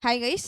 Hi guys.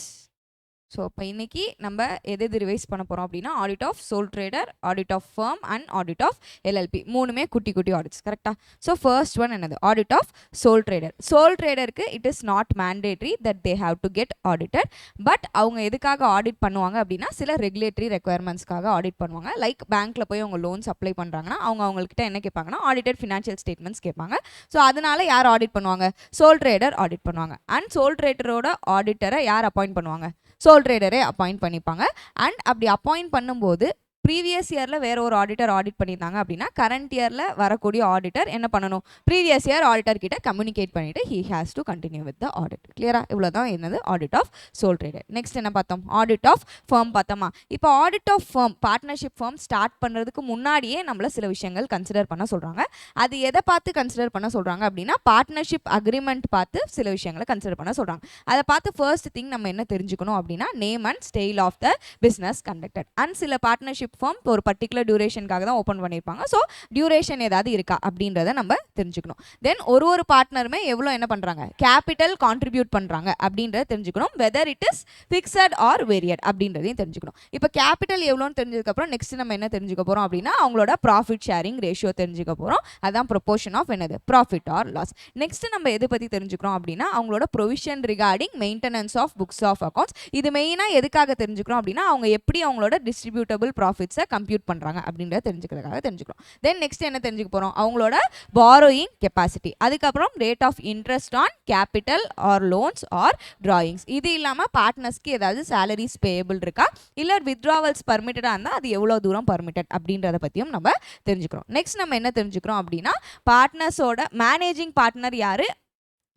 So இப்போ இன்றைக்கி நம்ம எது ரிவைஸ் பண்ண போகிறோம் அப்படின்னா audit of sole trader, audit of firm and audit of LLP. மூணுமே குட்டி குட்டி ஆடிட்ஸ். கரெக்டாக? ஸோ ஃபர்ஸ்ட் ஒன் என்னது? Audit of sole trader. Sole ட்ரேடருக்கு it is not mandatory that they have to get audited. But அவங்க எதுக்காக audit பண்ணுவாங்க அப்படின்னா சில ரெகுலேட்டரி ரெக்குயர்மெண்ட்ஸ்க்காக ஆடிட் பண்ணுவாங்க. லைக் பேங்க்கில் போய் அவங்க லோன்ஸ் அப்ளை பண்ணுறாங்கன்னா அவங்கக்கிட்ட என்ன கேட்பாங்கன்னா ஆடிட்டட் ஃபினான்ஷியல் ஸ்டேட்மெண்ட்ஸ் கேட்பாங்க. ஸோ அதனால யார் ஆடிட் பண்ணுவாங்க? சோல் ட்ரேடர் ஆடிட் பண்ணுவாங்க. அண்ட் சோல் ட்ரேடரோட ஆடிட்டரை யார் அப்பாயிண்ட் பண்ணுவாங்க? சோல் ட்ரேடரே அப்பாயிண்ட் பண்ணிப்பாங்க. அண்ட் அப்படி அப்பாயிண்ட் பண்ணும்போது ப்ரீவியஸ் இயரில் வேற ஒரு ஆடிட்டர் ஆடிட் பண்ணியிருந்தாங்க அப்படின்னா கரண்ட் இயரில் வரக்கூடிய ஆடிட்டர் என்ன பண்ணணும்? ப்ரீவியஸ் இயர் ஆடிட்டர் கிட்ட கம்யூனிகேட் பண்ணிவிட்டு he has to continue with the audit. கிளியரா? இவ்வளோ தான் என்னது audit of sole trader. Next என்ன பார்த்தோம்? ஆடிட் ஆஃப் ஃபர்ம் பார்த்தோமா? இப்போ audit of firm, partnership firm start பண்ணுறதுக்கு முன்னாடியே நம்மள சில விஷயங்கள் கன்சிடர் பண்ண சொல்கிறாங்க. அது எதை பார்த்து கன்சிடர் பண்ண சொல்கிறாங்க அப்படின்னா பார்ட்னர்ஷிப் அக்ரிமெண்ட் பார்த்து சில விஷயங்களை கன்சிடர் பண்ண சொல்கிறாங்க. அதை பார்த்து ஃபர்ஸ்ட் திங் நம்ம என்ன தெரிஞ்சுக்கணும் அப்படின்னா name and style of the business conducted. And சில பார்ட்னர்ஷிப் ஃபார்ம் ஒரு பர்டிகுலர் டியூரேஷனுக்காக தான் ஓப்பன் பண்ணியிருப்பாங்க. ஸோ டியூரேஷன் ஏதாவது இருக்கா அப்படின்றத நம்ம தெரிஞ்சுக்கணும். தென் ஒரு பார்ட்னருமே எவ்வளோ என்ன பண்ணுறாங்க? கேபிட்டல் கான்ட்ரிபியூட் பண்ணுறாங்க அப்படின்றத தெரிஞ்சுக்கணும். Whether it is fixed or varied அப்படின்றதையும் தெரிஞ்சுக்கணும். இப்போ கேபிட்டல் எவ்வளோன்னு தெரிஞ்சதுக்கப்புறம் நெக்ஸ்ட் நம்ம என்ன தெரிஞ்சுக்க போகிறோம் அப்படின்னா அவங்களோட ப்ராஃபிட் ஷேரிங் ரேஷியோ தெரிஞ்சுக்க போகிறோம். அதான் ப்ரொபோர்ஷன் ஆஃப் என்னது? Profit or loss. நெக்ஸ்ட் நம்ம எதை பற்றி தெரிஞ்சுக்கிறோம் அப்படின்னா அவங்களோட provision regarding maintenance of books of accounts. இது மெயினாக எதுக்காக தெரிஞ்சுக்கிறோம் அப்படின்னா அவங்க எப்படி அவங்களோட டிஸ்ட்ரிபியூட்டபிள் ப்ராஃபிட்ஸை கம்ப்யூட் பண்ணுறாங்க அப்படின்றத தெரிஞ்சுக்கிறதுக்காக தெரிஞ்சுக்கிறோம். தென் நெக்ஸ்ட் என்ன தெரிஞ்சுக்க போகிறோம்? அவங்களோட பாரோயிங் கெப்பாசிட்டி, அதுக்கப்புறம் rate of interest on capital or loans or drawings. இது இல்லாமல் பார்ட்னர்ஸ்க்கு ஏதாவது சேலரிஸ் பேயபிள் இருக்கா, இல்லை வித்ட்ராவல்ஸ் பர்மிட்டடாக இருந்தால் அது எவ்வளோ தூரம் பர்மிட்டட் அப்படின்றத பற்றியும் நம்ம தெரிஞ்சுக்கிறோம். நெக்ஸ்ட் நம்ம என்ன தெரிஞ்சுக்கிறோம் அப்படின்னா பார்ட்னர்ஸோட மேனேஜிங் பார்ட்னர் யார்,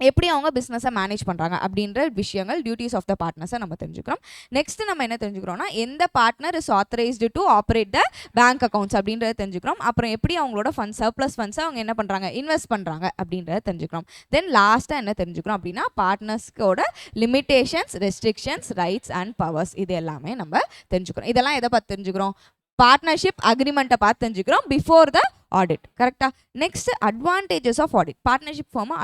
எப்படி அவங்க பிஸ்னஸை மேனேஜ் பண்ணுறாங்க அப்படின்ற விஷயங்கள் டியூட்டிஸ் ஆஃப் த பார்ட்னர்ஸை நம்ம தெரிஞ்சுக்கிறோம். நெக்ஸ்ட் நம்ம என்ன தெரிஞ்சுக்கிறோம்னா எந்த partner is authorised to operate the bank accounts அப்படின்றத தெரிஞ்சுக்கிறோம். அப்புறம் எப்படி அவங்களோட ஃபண்ட்ஸ் சர்ப்ளஸ் ஃபண்ட்ஸை அவங்க என்ன பண்ணுறாங்க? இன்வெஸ்ட் பண்ணுறாங்க அப்படின்றத தெரிஞ்சுக்கிறோம். தென் லாஸ்ட்டாக என்ன தெரிஞ்சுக்கிறோம் அப்படின்னா பார்ட்னர்ஸ்க்கோட limitations, restrictions, rights and powers இது எல்லாமே நம்ம தெரிஞ்சுக்கிறோம். இதெல்லாம் எதை பார்த்து தெரிஞ்சுக்கிறோம்? பார்ட்னர்ஷிப் அக்ரிமெண்ட்டை பார்த்து தெரிஞ்சுக்கிறோம் பிஃபோர் த ஆடிட். கரெக்டாக? Next advantages of audit. Partnership ஃபார்மை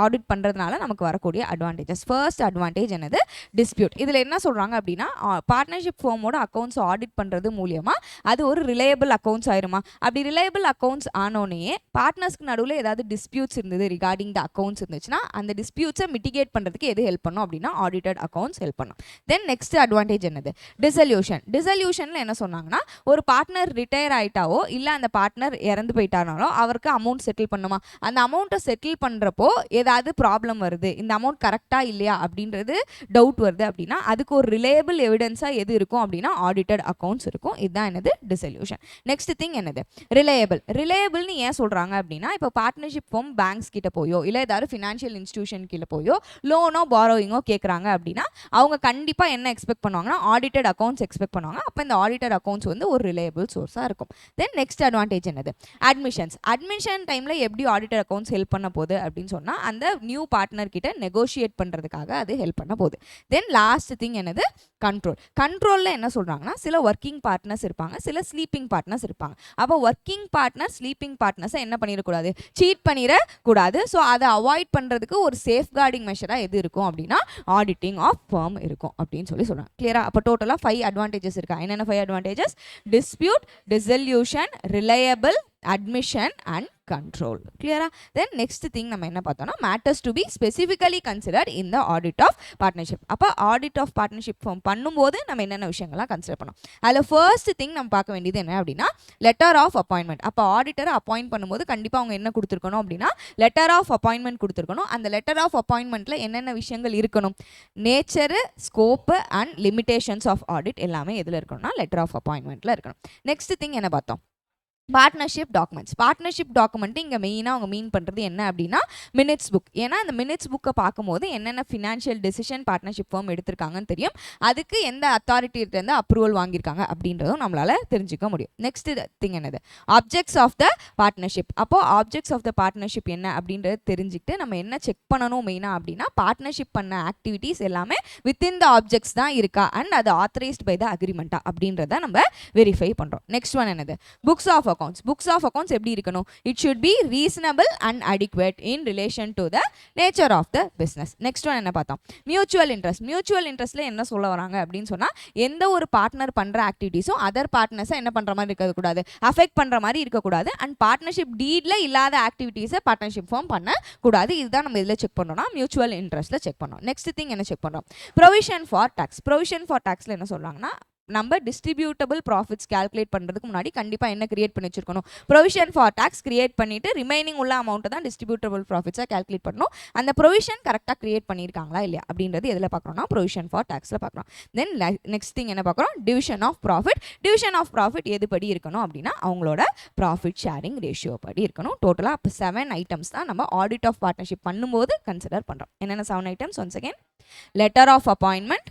ஆடிட் பண்ணுறதுனால நமக்கு வரக்கூடிய அட்வான்டேஜஸ். ஃபர்ஸ்ட் அட்வான்டேஜ் என்னது? டிஸ்பியூட். இதில் என்ன சொல்கிறாங்க அப்படின்னா பார்ட்னர்ஷிப் ஃபார்மோட அக்கௌண்ட்ஸ் ஆடிட் பண்ணுறது மூலியமாக அது ஒரு ரிலையபிள் அக்கௌண்ட்ஸ் ஆயிருமா? அப்படி ரிலையபிள் அக்கௌண்ட்ஸ் ஆனோடனே பார்ட்னர்ஸ்க்கு நடுவில் ஏதாவது டிஸ்பியூட்ஸ் இருந்தது ரிகார்டிங் த அக்கௌண்ட்ஸ் இருந்துச்சுன்னா அந்த டிஸ்பியூட்ஸை மிட்டிகேட் பண்ணுறதுக்கு எது ஹெல்ப் பண்ணும் அப்படின்னா ஆடிட்டட் அக்கௌண்ட்ஸ் ஹெல்ப் பண்ணும். தென் நெக்ஸ்ட் அட்வான்டேஜ் என்னது? டிசல்யூஷன். டிசல்யூஷனில் என்ன சொன்னாங்கன்னா ஒரு பார்ட்னர் ரிட்டையர் ஆகிட்டாவோ இல்லை அந்த பார்ட்னர் இறந்து போயிட்டாரோ அவருக்கு அமௌண்ட் செட்டில் பண்ணுமா? அந்த அமௌண்ட்டை செட்டில் பண்ணுறப்போ ஏதாவது ப்ராப்ளம் வருது, இந்த அமௌண்ட் கரெக்டாக இல்லையா அப்படின்றது டவுட் வருது அப்படின்னா அதுக்கு ஒரு ரிலையபிள் எவிடன்ஸாக எது இருக்கும் அப்படின்னா ஆடிட்டட் அக்கௌண்ட்ஸ் இருக்கும். இதுதான் என்னது? டிசல்யூஷன். நெக்ஸ்ட் திங் என்னது? ரிலையபிள். ரிலையபிள்னு ஏன் சொல்கிறாங்க அப்படின்னா இப்போ பார்ட்னர்ஷிப் ஃபார்ம் பேங்க்ஸ் கிட்ட போயோ இல்லை ஏதாவது ஃபினான்ஷியல் இன்ஸ்டிடியூஷன் கீழே போயோ லோனோ பாரோயிங்கோ கேட்குறாங்க அப்படின்னா அவங்க கண்டிப்பாக என்ன எக்ஸ்பெக்ட் பண்ணுவாங்கன்னா ஆடிட்டட் அக்கௌண்ட்ஸ் எக்ஸ்பெக்ட் பண்ணுவாங்க. அப்போ இந்த ஆடிட்டட் அக்கௌண்ட்ஸ் வந்து ஒரு ரிலையபிள் சோர்ஸாக இருக்கும். தென் நெக்ஸ்ட் அட்வான்டேஜ் என்னது? அட்மிஷன்ஸ். அட்மிஷன் டைமில் எப்படி ஆடிட்டர் அக்கௌண்ட்ஸ் ஹெல்ப் பண்ண போகுது அப்படின்னு சொன்னால் அந்த நியூ பார்ட்னர் கிட்ட நெகோஷியேட் பண்ணுறதுக்காக அது ஹெல்ப் பண்ண போகுது. தென் லாஸ்ட் திங் என்னது? கண்ட்ரோல். கண்ட்ரோலில் என்ன சொல்கிறாங்கன்னா சில ஒர்க்கிங் பார்ட்னர்ஸ் இருப்பாங்க, சில ஸ்லீப்பிங் பார்ட்னர்ஸ் இருப்பாங்க. அப்போ ஒர்க்கிங் பார்ட்னர் ஸ்லீப்பிங் பார்ட்னர்ஸை என்ன பண்ணிடக்கூடாது? சீட் பண்ணிடக்கூடாது. ஸோ அதை அவாய்ட் பண்ணுறதுக்கு ஒரு சேஃப்கார்டிங் மெஷராக எது இருக்கும் அப்படின்னா ஆடிட்டிங் ஆஃப் ஃபர்ம் இருக்கும் அப்படின்னு சொல்கிறாங்க. கிளியரா? அப்போ டோட்டலாக 5 அட்வான்டேஜஸ் இருக்கா? என்னென்ன 5 advantages? Dispute, dissolution, reliable, admission and control. Clear? Then next thing நம்ம என்ன பார்த்தோம்னா matters to be specifically considered in the audit of partnership. அப்போ audit of partnership form பண்ணும்போது நம்ம என்னென்ன விஷயங்கள்லாம் கன்சிடர் பண்ணோம்? அதில் ஃபர்ஸ்ட் திங் நம்ம பார்க்க வேண்டியது என்ன அப்படின்னா லெட்டர் ஆஃப் அப்பாயின்மெண்ட். அப்போ ஆடிட்டரை அப்பாயிண்ட் பண்ணும்போது கண்டிப்பாக அவங்க என்ன கொடுத்துருக்கணும் அப்படின்னா லெட்டர் ஆஃப் அப்பாயின்மெண்ட் கொடுத்துருக்கணும். அந்த லெட்டர் ஆஃப் அப்பாயின்மெண்ட்டில் என்னென்ன விஷயங்கள் இருக்கணும்? Nature, scope and limitations of audit எல்லாமே எதில் இருக்கணும்னா லெட்டர் ஆஃப் அப்பாயின்மெண்ட்டில் இருக்கணும். நெக்ஸ்ட் திங் என்ன பார்த்தோம்? Partnership documents. பார்ட்னர்ஷிப் டாக்குமெண்ட் இங்கே மெயினாக அவங்க மீன் பண்ணுறது என்ன அப்படின்னா மினிட்ஸ் புக். ஏன்னா அந்த மினிட்ஸ் புக்கை பார்க்கும்போது என்னென்ன ஃபினான்ஷியல் டெசிஷன் பார்ட்னர்ஷிப் ஃபார்ம் எடுத்திருக்காங்கன்னு தெரியும். அதுக்கு எந்த அத்தாரிட்டியிலேருந்து அப்ரூவல் வாங்கியிருக்காங்க அப்படின்றதும் நம்மளால் தெரிஞ்சுக்க முடியும். நெக்ஸ்ட் திங் என்னது? Objects of the partnership. அப்போது ஆப்ஜெக்ட்ஸ் ஆஃப் த பார்ட்னர்ஷிப் என்ன அப்படின்றத தெரிஞ்சுக்கிட்டு நம்ம என்ன செக் பண்ணணும் மெயினாக அப்படின்னா பார்ட்னர்ஷிப் பண்ண ஆக்டிவிட்டீஸ் எல்லாமே வித்தின் த ஆப்ஜெக்ட்ஸ் தான் இருக்கா அண்ட் அது ஆத்தரைஸ்ட் பை த அக்ரிமெண்ட்டா அப்படின்றத நம்ம வெரிஃபை பண்ணுறோம். நெக்ஸ்ட் ஒன் என்னது? Books of accounts. Books of accounts எப்படி இருக்கணும்? It should be reasonable and adequate in relation to the nature of the business. Next one என்ன பார்த்தோம்? Mutual interest. Mutual interestல என்ன சொல்ல வராங்க அப்படின்னு சொன்னா எந்த ஒரு பார்ட்னர் பண்ற ஆக்டிவிட்டீஸும் அதர் பார்ட்னர்ஸை என்ன பண்ற மாதிரி இருக்க கூடாது, அஃபெக்ட் பண்ற மாதிரி இருக்கக்கூடாது. அண்ட் பார்ட்னர்ஷிப் டீட்ல இல்லாத ஆக்டிவிட்டீஸை பார்ட்னர்ஷிப் ஃபார்ம் பண்ண கூடாது. இதுதான் நம்ம இதில் செக் பண்ணோம்னா மியூச்சுவல் இன்ட்ரெஸ்ட்ல செக் பண்ணோம். நெக்ஸ்ட் திங் என்ன செக் பண்றோம்? Provision for tax. Provision for டாக்ஸ்ல என்ன சொல்றாங்கன்னா நம்ம டிஸ்ட்ரிபியூட்டபிள் ப்ராஃபிட்ஸ் கால்குலேட் பண்ணுறதுக்கு முன்னாடி கண்டிப்பாக என்ன கிரியேட் பண்ணி வச்சிருக்கணும்? ப்ரொவிஷன் ஃபார் டாக்ஸ் கிரியேட் பண்ணிட்டு ரிமைனிங் உள்ள அமௌண்ட்டை தான் டிஸ்ட்ரிபியூட்டபிள் ப்ராஃபிட்ஸாக கால்குலேட் பண்ணணும். அந்த ப்ரொவிஷன் கரெக்டாக கிரியேட் பண்ணியிருக்காங்களா இல்லையா அப்படின்றது எதில் பார்க்குறோம்னா ப்ரொவிஷன் ஃபார் டாக்ஸில் பார்க்குறோம். தென் நெக்ஸ்ட் திங் என்ன பார்க்குறோம்? Division of profit. Division of profit எதுபடி இருக்கணும் அப்படின்னா அவங்களோட ப்ராஃபிட் ஷேரிங் ரேஷியோ படி இருக்கணும். டோட்டலாக அப்போ 7 ஐட்டம்ஸ் தான் நம்ம ஆடிட் ஆஃப் பார்ட்னர்ஷிப் பண்ணும்போது கன்சிடர் பண்ணுறோம். என்னென்ன 7 items? Once again, letter of appointment,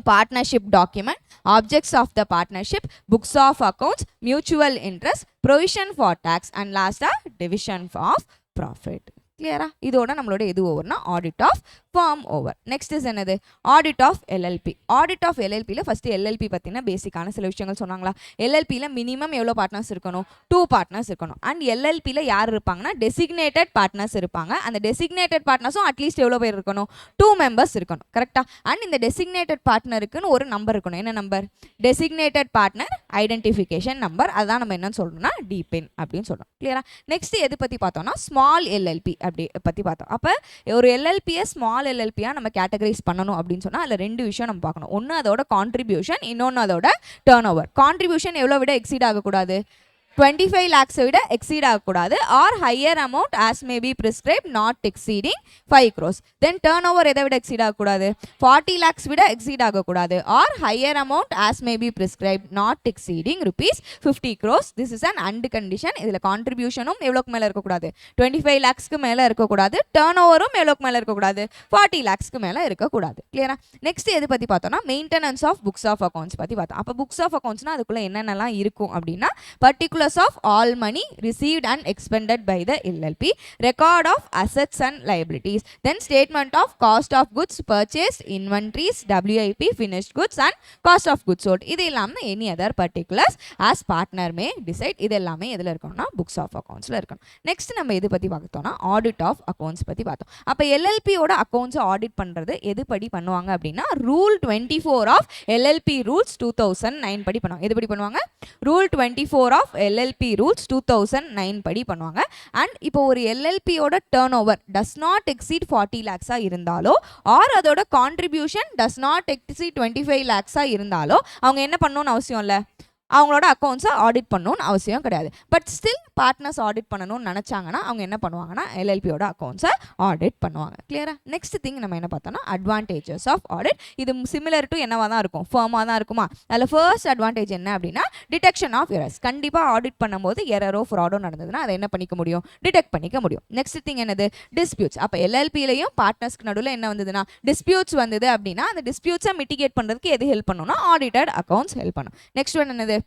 partnership document, objects of the partnership, books of accounts, mutual interest, provision for tax, and last division of profit. கிளியரா? இதோட நம்மளோட எது ஓவர்னா audit of firm over. Next is என்னது? Audit of LLP. Audit of எல்எல்பியில் first LLP பற்றின பேசிக்கான சில விஷயங்கள் சொன்னாங்களா? எல்எல்பியில் மினிமம் எவ்வளோ பார்ட்னர்ஸ் இருக்கணும்? 2 பார்ட்னர்ஸ் இருக்கணும். அண்ட் எல்எல்பியில் யார் இருப்பாங்கன்னா டெசிக்னேட்டட் பார்ட்னர்ஸ் இருப்பாங்க. அந்த டெசிக்னேட்டட் பார்ட்னர்ஸும் அட்லீஸ்ட் எவ்வளோ பேர் இருக்கணும்? 2 மெம்பர்ஸ் இருக்கணும். கரெக்டாக? அண்ட் இந்த டெசிக்னேட்டட் பார்ட்னருக்குன்னு ஒரு நம்பர் இருக்கணும். என்ன number? Designated partner identification number. அதான் நம்ம என்னன்னு சொல்லணும்னா டிபின் அப்படின்னு சொல்கிறோம். கிளியரா? நெக்ஸ்ட் எது பற்றி பார்த்தோம்னா ஸ்மால் எல்எல்பி அப்படி பற்றி பார்த்தோம். அப்போ ஒரு எல்எல்பியை ஸ்மால் எல்எல்பியாக நம்ம கேட்டகரைஸ் பண்ணணும் அப்படின்னு சொன்னால் அதில் 2 விஷயம் நம்ம பார்க்கணும். ஒன்று அதோட கான்ட்ரிபியூஷன், இன்னொன்று அதோட டர்ன் ஓவர். கான்ட்ரிபியூஷன் எவ்வளோ விட எக்ஸீட் ஆகக்கூடாது? 25 lakhs விட எக்ஸீட் ஆகக்கூடாது. Or higher amount as may be prescribe not exceeding 5 crores. Then turnover எதை விட எக்ஸீட் ஆகக்கூடாது? 40 lakhs விட எக்ஸீட் ஆகக்கூடாது. Or higher amount as may be prescribe not exceeding ₹50 crores. This is an and condition. இதில் கான்ட்ரிபியூஷனும் எவ்வளோக்கு மேலே இருக்கக்கூடாது? 25 lakhsக்கு மேலே இருக்கக்கூடாது. டர்ன் ஓவரும் எவ்வளோக்கு மேலே இருக்கக்கூடாது? 40 lakhsக்கு மேலே இருக்கக்கூடாது. கிளியரா? நெக்ஸ்ட் எது பற்றி பார்த்தோம்னா maintenance of books of accounts பற்றி பார்த்தோம். அப்போ புக்ஸ் ஆஃப் அக்கௌண்ட்ஸ்னா அதுக்குள்ளே என்னென்னலாம் இருக்கும் அப்படின்னா particular of all money received and expended by the LLP, record of assets and liabilities, then statement of cost of goods purchased, inventories, WIP, finished goods and cost of goods sold. இது இல்லாம any other particulars as partner may decide. இது எல்லாமே எதில் இருக்கணும்னா books of accountsல இருக்கணும். Next நம்ம எது பற்றி பார்த்தோம்னா ஆடிட் ஆஃப் அக்கௌண்ட்ஸ் பற்றி பார்த்தோம். அப்போ எல்எல்பியோட அக்கௌண்ட்ஸை ஆடிட் பண்ணுறது எது படி பண்ணுவாங்க அப்படின்னா ரூல் 24 ஆஃப் எல்எல்பி ரூல்ஸ் 2009 படி பண்ணுவாங்க. எது படி பண்ணுவாங்க? ரூல் 24 ஆஃப் எல்எல்பி ரூல்ஸ் 2009 படி பண்ணுவாங்க. அண்ட் இப்போ ஒரு எல்எல்பியோட turnover does not exceed 40 lakhs இருந்தாலோ ஆர் அதோட contribution does not exceed 25 lakhs இருந்தாலோ அவங்க என்ன பண்ணணும்னு அவசியம் இல்லை, அவங்களோட அக்கௌண்ட்ஸை ஆடிட் பண்ணணும்னு அவசியம் கிடையாது. பட் ஸ்டில் பார்ட்னர்ஸ் ஆடிட் பண்ணணும்னு நினச்சாங்கன்னா அவங்க என்ன பண்ணுவாங்கன்னா எல்எல்பியோட அக்கௌண்ட்ஸை ஆடிட் பண்ணுவாங்க. கிளியரா? நெக்ஸ்ட் திங் நம்ம என்ன பார்த்தோம்னா அட்வான்டேஜஸ் ஆஃப் ஆடிட். இது சிமிலர் டு என்னவா தான் இருக்கும்? ஃபர்மாக தான் இருக்குமா? அதில் ஃபர்ஸ்ட் அட்வான்டேஜ் என்ன அப்படின்னா டிடெக்ஷன் ஆஃப் எரர்ஸ். கண்டிப்பாக ஆடிட் பண்ணும்போது எரரோ ஃப்ராடோ நடந்ததுன்னா அதை என்ன பண்ணிக்க முடியும்? டிடெக்ட் பண்ணிக்க முடியும். நெக்ஸ்ட் திங் என்னது? டிஸ்பியூட்ஸ். அப்போ எல்எல்பிலையும் பார்ட்னர்ஸ்க்கு நடுவில் என்ன வந்ததுன்னா டிஸ்பியூட்ஸ் வந்தது அப்படின்னா அந்த டிஸ்பியூட்ஸை மிட்டிகேட் பண்ணுறதுக்கு எது ஹெல்ப் பண்ணணும்னா ஆடிட்டட் அக்கௌண்ட்ஸ் ஹெல்ப் பண்ணும். நெக்ஸ்ட் ஒன் என்னது?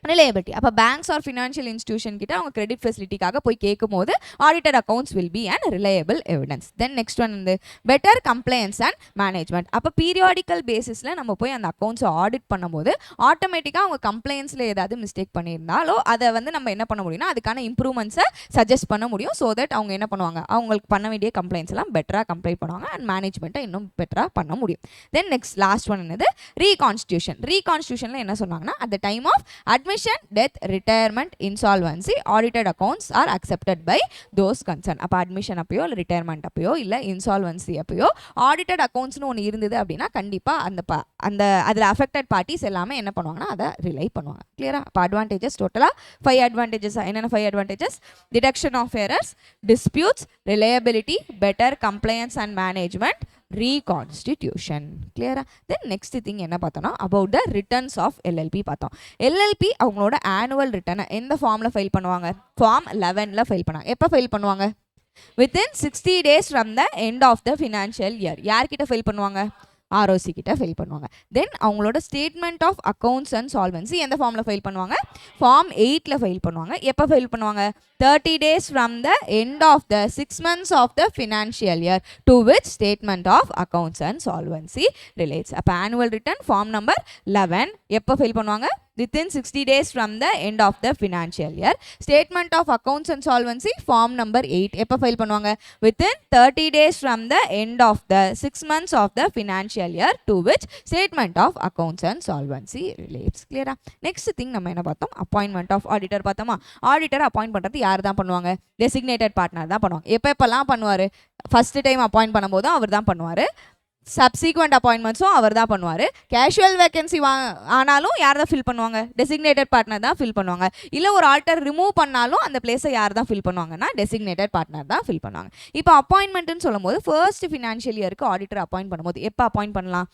ரிலையபிலிட்டி. அப்போ பேங்க்ஸ் ஆர் ஃபினான்ஷியல் இன்ஸ்டியூஷன் கிட்ட அவங்க கிரெடிட் ஃபெசிலிட்டிக்காக போய் கேட்கும் போது audited accounts will be and reliable evidence. Then next one வந்து பெட்டர் கம்ப்ளைன்ஸ் அண்ட் மேனேஜ்மெண்ட். அப்போ பீரியாடிக்கல் பேசிஸில் நம்ம போய் அந்த அக்கௌண்ட்ஸை ஆடிட் பண்ணும்போது ஆட்டோமேட்டிக்காக அவங்க கம்ப்ளைண்ட்ஸில் ஏதாவது மிஸ்டேக் பண்ணியிருந்தாலோ அதை வந்து நம்ம என்ன பண்ண முடியும்னா அதுக்கான இம்ப்ரூவ்மெண்ட்ஸை சஜஸ்ட் பண்ண முடியும். ஸோ தட் அவங்க என்ன பண்ணுவாங்க? அவங்களுக்கு பண்ண வேண்டிய கம்ப்ளைண்ட்ஸ் எல்லாம் பெட்டராக கம்ப்ளைண்ட் பண்ணுவாங்க அண்ட் மேனேஜ்மெண்ட்டை இன்னும் பெட்டராக பண்ண முடியும். தென் நெக்ஸ்ட் லாஸ்ட் ஒன் என்னது? ரீகான்ஸ்டியூஷன். ரீகான்ஸ்டியூஷனில் என்ன சொன்னாங்கன்னா at the time of admission, death, retirement, insolvency, audited accounts are accepted by those concerned. அப்போ admission அப்பயோ இல்லை ரிட்டையர்மெண்ட் அப்பயோ இல்லை இன்சால்வன்சி அப்பயோ ஆடிட்டட் அக்கௌண்ட்ஸ்னு ஒன்று இருந்தது அப்படின்னா கண்டிப்பாக அந்த அதில் அஃபெக்டட் பார்ட்டிஸ் எல்லாமே என்ன பண்ணுவாங்கன்னா அதை ரிலை பண்ணுவாங்க. கிளியரா? அப்போ அட்வான்டேஜஸ் டோட்டலாக 5 அட்வான்டேஜஸ். என்னென்ன 5 advantages? Detection of errors, disputes, reliability, better compliance and management, reconstitution. கிளியரா? தென் நெக்ஸ்ட் திங் என்ன பார்த்தோம்னா about the returns of LLP பார்த்தோம். எல்எல்பி அவங்களோட ஆனுவல் ரிட்டர்னை எந்த ஃபார்மில் ஃபைல் பண்ணுவாங்க? ஃபார்ம் 11 ஃபைல் பண்ணாங்க. எப்போ ஃபைல் பண்ணுவாங்க? within 60 days from the end of the financial year. யார்கிட்ட ஃபைல் பண்ணுவாங்க? ஆர்ஓசி கிட்ட ஃபைல் பண்ணுவாங்க. தென் அவங்களோட statement of accounts and solvency எந்த ஃபார்மில் ஃபைல் பண்ணுவாங்க? ஃபார்ம் 8 ஃபைல் பண்ணுவாங்க. எப்போ ஃபைல் பண்ணுவாங்க? 30 days from the end of the 6 months ஆஃப் த financial year to which statement of accounts and solvency relates. அப்போ ஆனுவல் ரிட்டர்ன் ஃபார்ம் நம்பர் 11 எப்போ ஃபைல் பண்ணுவாங்க? within 60 days from the end of the financial year. Statement of accounts and solvency form number 8 எப்போ file பண்ணுவாங்க? within 30 days from the end of the 6 months of the financial year to which statement of accounts and solvency relates. clear? next thing நம்ம என்ன பார்த்தோம்? appointment of auditor பார்த்தோமா? auditor appoint பண்றது யார் தான் பண்ணுவாங்க? designated partner தான் பண்ணுவாங்க. எப்பெல்லாம் பண்ணுவாரு? ஃபர்ஸ்ட் டைம் அப்பாயிண்ட் பண்ணும்போது அவர் தான் பண்ணுவாரு. சப்சீக்வெண்ட் அப்பாயின்மெண்ட்ஸும் அவர் தான் பண்ணுவார். கேஷுவல் வேகன்சி ஆனாலும் யார் தான் ஃபில் பண்ணுவாங்க? டெசிக்னேட்டட் பார்ட்னர் தான் ஃபில் பண்ணுவாங்க. இல்லை ஒரு ஆல்டர் ரிமூவ் பண்ணாலும் அந்த பிளேஸை யார் தான் ஃபில் பண்ணுவாங்கன்னா டெசிக்னேட்டட் பார்ட்னர் தான் ஃபில் பண்ணுவாங்க. இப்போ அப்பாயின்மெண்ட்னு சொல்லும்போது ஃபர்ஸ்ட் ஃபினான்ஷியல் இயருக்கு ஆடிட்டர் அப்பாயிண்ட் பண்ணும்போது எப்போ அப்பாயிண்ட் பண்ணலாம்?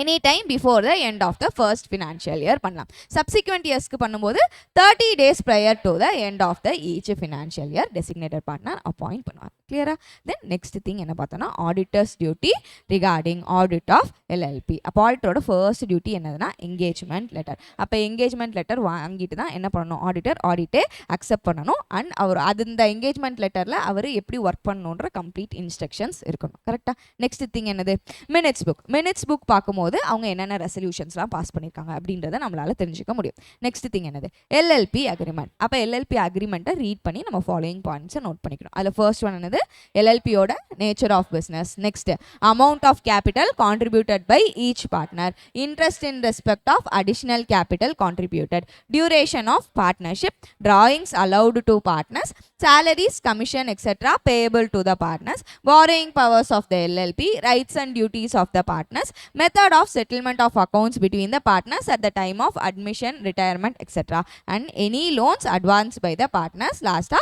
Any time before the end of the first financial year பண்ணலாம். சப்சிக்வெண்ட் இயர்ஸ்க்கு பண்ணும்போது 30 days prior to the end of the each financial year designated partner appoint பண்ணுவார். கிளியரா? தென் நெக்ஸ்ட் திங் என்ன பார்த்தோன்னா auditors duty regarding audit of LLP. அப்போ ஆடிட்டரோட ஃபர்ஸ்ட் டியூட்டி என்னதுன்னா என்கேஜ்மெண்ட் லெட்டர். அப்போ என்கேஜ்மெண்ட் லெட்டர் வாங்கிட்டு தான் என்ன பண்ணணும்? ஆடிட்டே அக்செப்ட் பண்ணணும். அண்ட் அவர் இந்த என்கேஜ்மெண்ட் லெட்டரில் அவர் எப்படி ஒர்க் பண்ணணுன்ற கம்ப்ளீட் இன்ஸ்ட்ரக்ஷன்ஸ் இருக்கணும். கரெக்டாக? நெக்ஸ்ட் திங் என்னது? Minutes book. மினிட்ஸ் புக் பார்க்கும்போது அவங்க என்னென்ன ரெசல்யூஷன்ஸ்லாம் பாஸ் பண்ணியிருக்காங்க அப்படின்றத நம்மளால தெரிஞ்சுக்க முடியும். நெக்ஸ்ட் திங் என்னது? LLB agreement. அப்போ எல்எல்பி அக்ரிமெண்ட்டை ரீட் பண்ணி நம்ம ஃபாலோயிங் பாயிண்ட்ஸை நோட் பண்ணிக்கணும். அதில் ஃபர்ஸ்ட் ஒன் என்னது? எல்எல்பியோட nature of business. Next amount of capital contributed by each partner, interest in respect of additional capital contributed, duration of partnership, drawings allowed to partners, salaries, commission, etc. payable to the partners, borrowing powers of the LLP, rights and duties of the partners, method of settlement of accounts between the partners at the time of admission, retirement, etc. and any loans advanced by the partners. last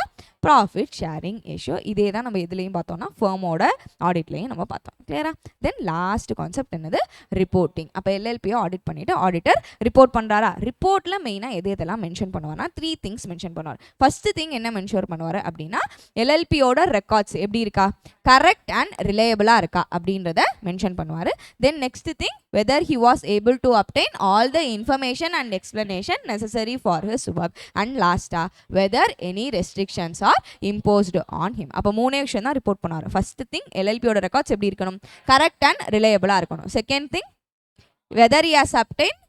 profit sharing ratio. இதே தான் நம்ம எதுலேயும் பார்த்தோம்னா ஃபர்மோட ஆடிட்லேயும் நம்ம பார்த்தோம். கிளியரா? Then last concept என்னது? Reporting. அப்போ எல்எல்பியை ஆடிட் பண்ணிவிட்டு ஆடிட்டர் ரிப்போர்ட் பண்ணுறாரா? ரிப்போர்ட்டில் மெயினாக எதெல்லாம் மென்ஷன் பண்ணுவார்னா 3 திங்ஸ் மென்ஷன் பண்ணுவார். ஃபர்ஸ்ட் திங் என்ன மென்ஷன் பண்ணுவார் அப்படின்னா எல்எல்பியோட ரெக்கார்ட்ஸ் எப்படி இருக்கா, கரெக்ட் அண்ட் ரிலையபிளாக இருக்கா அப்படின்றத மென்ஷன் பண்ணுவார். தென் next thing whether he was able to obtain all the information and explanation necessary for his work, and last whether any restrictions are imposed on him. அப்போ 3 விஷயம் தான் ரிப்போர்ட் பண்ணுவார். First thing எல்எல்பியோட records எப்படி இருக்கணும்? Correct and ரிலையபிளாக இருக்கணும். Second thing whether he has obtained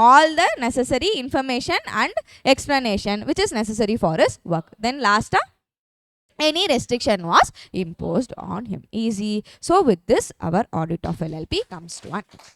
all the necessary information and explanation which is necessary for his work. Then last any restriction was imposed on him. Easy. So with this our audit of LLP comes to an end.